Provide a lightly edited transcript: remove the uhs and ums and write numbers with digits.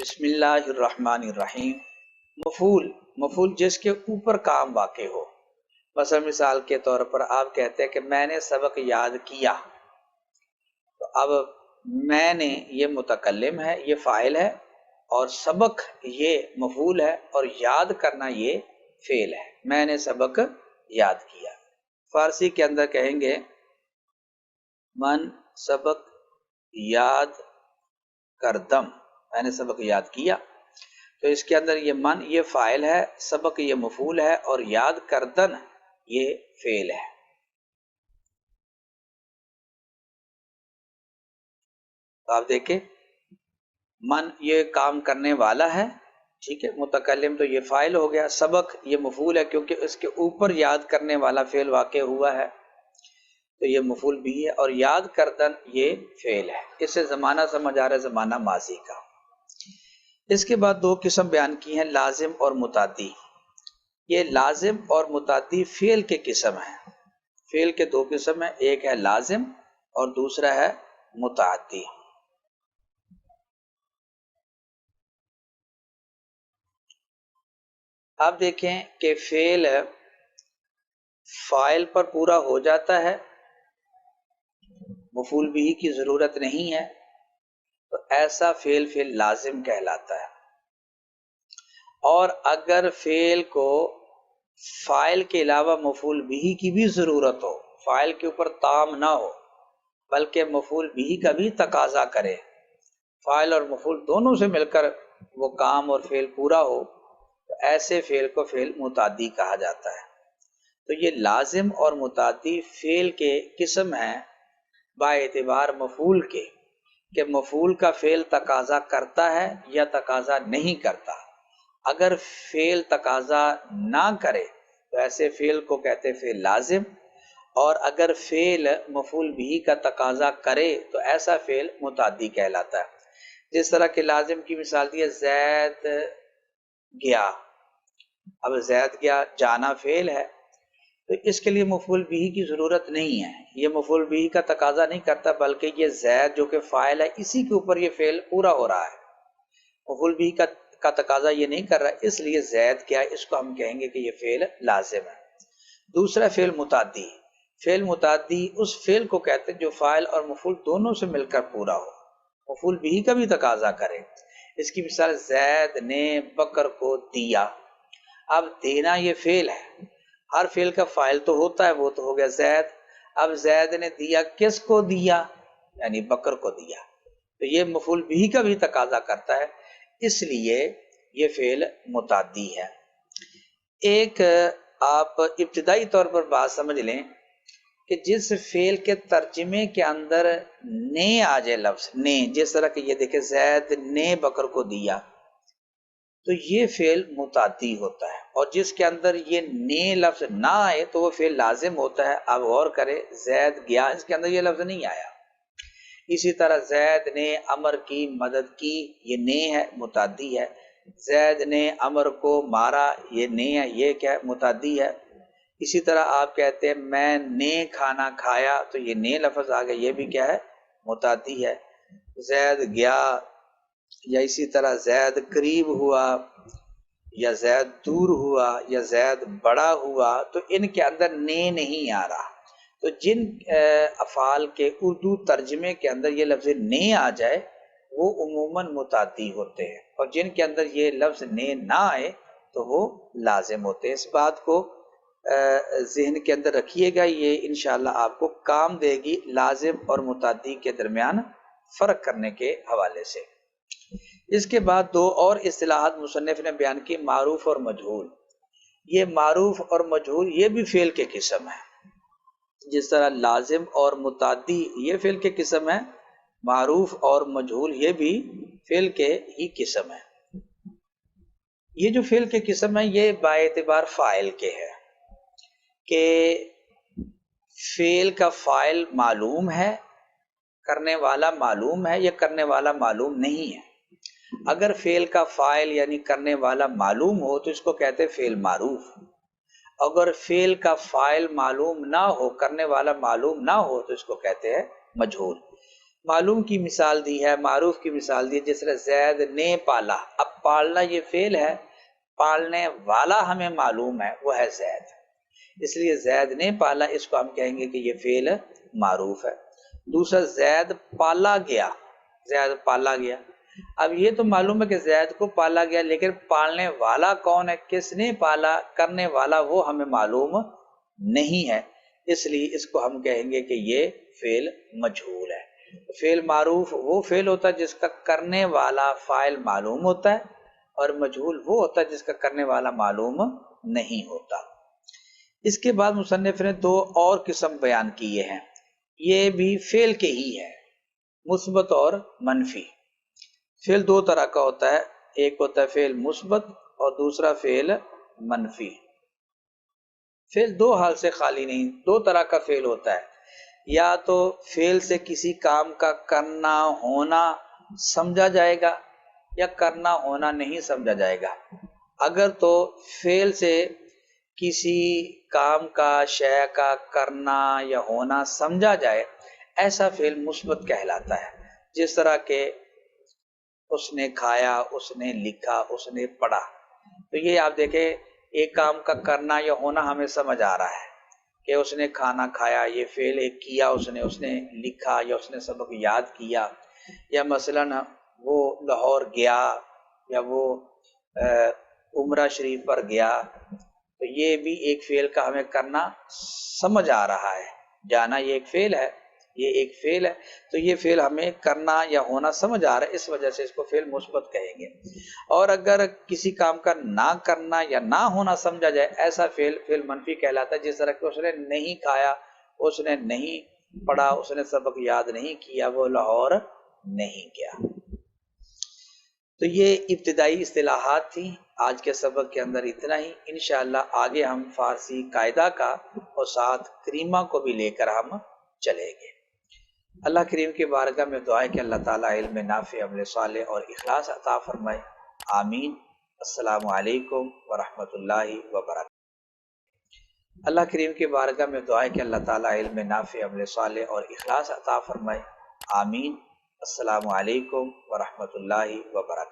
بسم اللہ الرحمن الرحیم۔ مفعول، مفعول جس کے اوپر کام واقع ہو۔ مثال کے طور پر آپ کہتے ہیں کہ میں نے سبق یاد کیا، تو اب میں نے یہ متکلم ہے، یہ فاعل ہے، اور سبق یہ مفعول ہے، اور یاد کرنا یہ فعل ہے۔ میں نے سبق یاد کیا۔ فارسی کے اندر کہیں گے من سبق یاد کردم، میں نے سبق یاد کیا، تو اس کے اندر یہ من یہ فاعل ہے، سبق یہ مفعول ہے، اور یاد کردن یہ فعل ہے۔ آپ دیکھیں من یہ کام کرنے والا ہے، ٹھیک ہے، متکلم تو یہ فاعل ہو گیا، سبق یہ مفعول ہے کیونکہ اس کے اوپر یاد کرنے والا فعل واقع ہوا ہے، تو یہ مفعول بھی ہے، اور یاد کردن یہ فعل ہے۔ اس سے زمانہ سمجھ آ رہا ہے، زمانہ ماضی کا۔ اس کے بعد دو قسم بیان کی ہیں، لازم اور متعدی۔ یہ لازم اور متعدی فعل کے قسم ہیں۔ فعل کے دو قسم ہیں، ایک ہے لازم اور دوسرا ہے متعدی۔ آپ دیکھیں کہ فعل فاعل پر پورا ہو جاتا ہے، مفعول بھی کی ضرورت نہیں ہے، تو ایسا فعل لازم کہلاتا ہے۔ اور اگر فعل کو فاعل کے علاوہ مفعول بھی کی بھی ضرورت ہو، فاعل کے اوپر تام نہ ہو بلکہ مفعول بھی کا بھی تقاضا کرے، فاعل اور مفعول دونوں سے مل کر وہ کام اور فعل پورا ہو، تو ایسے فعل کو فعل متعدی کہا جاتا ہے۔ تو یہ لازم اور متعدی فعل کے قسم ہیں با اعتبار مفعول کے، کہ مفعول کا فعل تقاضا کرتا ہے یا تقاضا نہیں کرتا۔ اگر فعل تقاضا نہ کرے تو ایسے فعل کو کہتے ہیں فعل لازم، اور اگر فعل مفعول بھی کا تقاضا کرے تو ایسا فعل متعدی کہلاتا ہے۔ جس طرح کہ لازم کی مثال دی ہے زید گیا، اب زید گیا جانا فعل ہے، تو اس کے لیے مفعول بھی کی ضرورت نہیں ہے، یہ مفعول بھی کا تقاضا نہیں کرتا، بلکہ یہ زید جو کہ فاعل ہے اسی کے اوپر یہ فعل پورا ہو رہا ہے، مفعول بھی کا تقاضا یہ نہیں کر رہا، اس لیے زید کیا، اس کو ہم کہیں گے کہ یہ فعل لازم ہے۔ دوسرا فعل متعدی۔ فعل متعدی اس فعل کو کہتے ہیں جو فاعل اور مفعول دونوں سے مل کر پورا ہو، مفعول بھی کا بھی تقاضا کرے۔ اس کی مثال زید نے بکر کو دیا۔ اب دینا یہ فعل ہے، ہر فعل کا فاعل تو ہوتا ہے، وہ تو ہو گیا زید۔ اب زید نے دیا، کس کو دیا؟ یعنی بکر کو دیا، تو یہ مفعول بھی کا بھی تقاضا کرتا ہے، اس لیے یہ فعل متعدی ہے۔ ایک آپ ابتدائی طور پر بات سمجھ لیں کہ جس فعل کے ترجمے کے اندر نے آ جائے لفظ نے، جس طرح کہ یہ دیکھیں زید نے بکر کو دیا، تو یہ فعل متعدی ہوتا ہے، اور جس کے اندر یہ نے لفظ نہ آئے تو وہ فعل لازم ہوتا ہے۔ اب غور کرے زید گیا، اس کے اندر یہ لفظ نہیں آیا۔ اسی طرح زید نے عمر کی مدد کی، یہ نے ہے، متعدی ہے۔ زید نے عمر کو مارا، یہ نے ہے، یہ کیا ہے؟ متعدی ہے۔ اسی طرح آپ کہتے ہیں میں نے کھانا کھایا، تو یہ نے لفظ آ گیا، یہ بھی کیا ہے؟ متعدی ہے۔ زید گیا، یا اسی طرح زید قریب ہوا، یا زید دور ہوا، یا زید بڑا ہوا، تو ان کے اندر نے نہیں آ رہا۔ تو جن افعال کے اردو ترجمے کے اندر یہ لفظ نے آ جائے وہ عموماً متعدی ہوتے ہیں، اور جن کے اندر یہ لفظ نے نہ آئے تو وہ لازم ہوتے ہیں۔ اس بات کو ذہن کے اندر رکھیے گا، یہ انشاءاللہ آپ کو کام دے گی لازم اور متعدی کے درمیان فرق کرنے کے حوالے سے۔ اس کے بعد دو اور اصطلاحات مصنف نے بیان کی، معروف اور مجہول۔ یہ معروف اور مجہول یہ بھی فعل کے قسم ہے، جس طرح لازم اور متعدی یہ فعل کے قسم ہے، معروف اور مجہول یہ بھی فعل کے ہی قسم ہے۔ یہ جو فعل کے قسم ہے یہ با اعتبار فاعل کے ہے، کہ فعل کا فاعل معلوم ہے، کرنے والا معلوم ہے، یا کرنے والا معلوم نہیں ہے۔ اگر فعل کا فاعل یعنی کرنے والا معلوم ہو تو اس کو کہتے ہیں فعل معروف، اگر فعل کا فاعل معلوم نہ ہو، کرنے والا معلوم نہ ہو، تو اس کو کہتے ہیں مجہول۔ معلوم کی مثال دی ہے، معروف کی مثال دی ہے، جس طرح زید نے پالا. اب پالنا یہ فعل ہے، پالنے والا ہمیں معلوم ہے، وہ ہے زید. اس لیے زید نے پالا، اس کو ہم کہیں گے کہ یہ فعل معروف ہے. دوسرا زید پالا گیا، زید پالا گیا. اب یہ تو معلوم ہے کہ زید کو پالا گیا، لیکن پالنے والا کون ہے، کس نے پالا، کرنے والا وہ ہمیں معلوم نہیں ہے. اس لیے اس کو ہم کہیں گے کہ یہ فعل مجہول ہے. فعل معروف وہ فعل ہوتا ہے جس کا کرنے والا فاعل معلوم ہوتا ہے، اور مجہول وہ ہوتا ہے جس کا کرنے والا معلوم نہیں ہوتا. اس کے بعد مصنف نے دو اور قسم بیان کیے ہیں، یہ بھی فعل کے ہی ہے، مثبت اور منفی. فعل دو طرح کا ہوتا ہے، ایک ہوتا ہے فعل مثبت اور دوسرا فعل منفی. فعل دو حال سے خالی نہیں، دو طرح کا فعل ہوتا ہے. یا تو فعل سے کسی کام کا کرنا ہونا سمجھا جائے گا، یا کرنا ہونا نہیں سمجھا جائے گا. اگر تو فعل سے کسی کام کا، شے کا کرنا یا ہونا سمجھا جائے، ایسا فعل مثبت کہلاتا ہے. جس طرح کہ اس نے کھایا، اس نے لکھا، اس نے پڑھا. تو یہ آپ دیکھیں ایک کام کا کرنا یا ہونا ہمیں سمجھ آ رہا ہے کہ اس نے کھانا کھایا، یہ فعل ایک کیا، اس نے لکھا یا اس نے سبق یاد کیا. یا مثلا وہ لاہور گیا یا وہ عمرہ شریف پر گیا، تو یہ بھی ایک فعل کا ہمیں کرنا سمجھ آ رہا ہے. جانا یہ ایک فعل ہے، یہ ایک فعل ہے، تو یہ فعل ہمیں کرنا یا ہونا سمجھ آ رہا ہے، اس وجہ سے اس کو فعل مثبت کہیں گے. اور اگر کسی کام کا نہ کرنا یا نہ ہونا سمجھا جائے، ایسا فعل منفی کہلاتا ہے. جس طرح کہ اس نے نہیں کھایا، اس نے نہیں پڑھا، اس نے سبق یاد نہیں کیا، وہ لاہور نہیں گیا. تو یہ ابتدائی اصطلاحات تھیں. آج کے سبق کے اندر اتنا ہی. انشاءاللہ آگے ہم فارسی قاعدہ کا اور ساتھ کریمہ کو بھی لے کر ہم چلیں گے. اللہ کریم کی بارگاہ میں دعا ہے کہ اللہ تعالیٰ علم نافع، عمل صالح اور اخلاص عطا فرمائے. آمین. السلام علیکم ورحمۃ اللہ وبرکاتہ. اللہ کریم کی بارگاہ میں دعا ہے کہ اللہ تعالیٰ علم نافع، عمل صالح اور اخلاص عطا فرمائے. آمین. السلام علیکم ورحمۃ اللہ وبرکاتہ.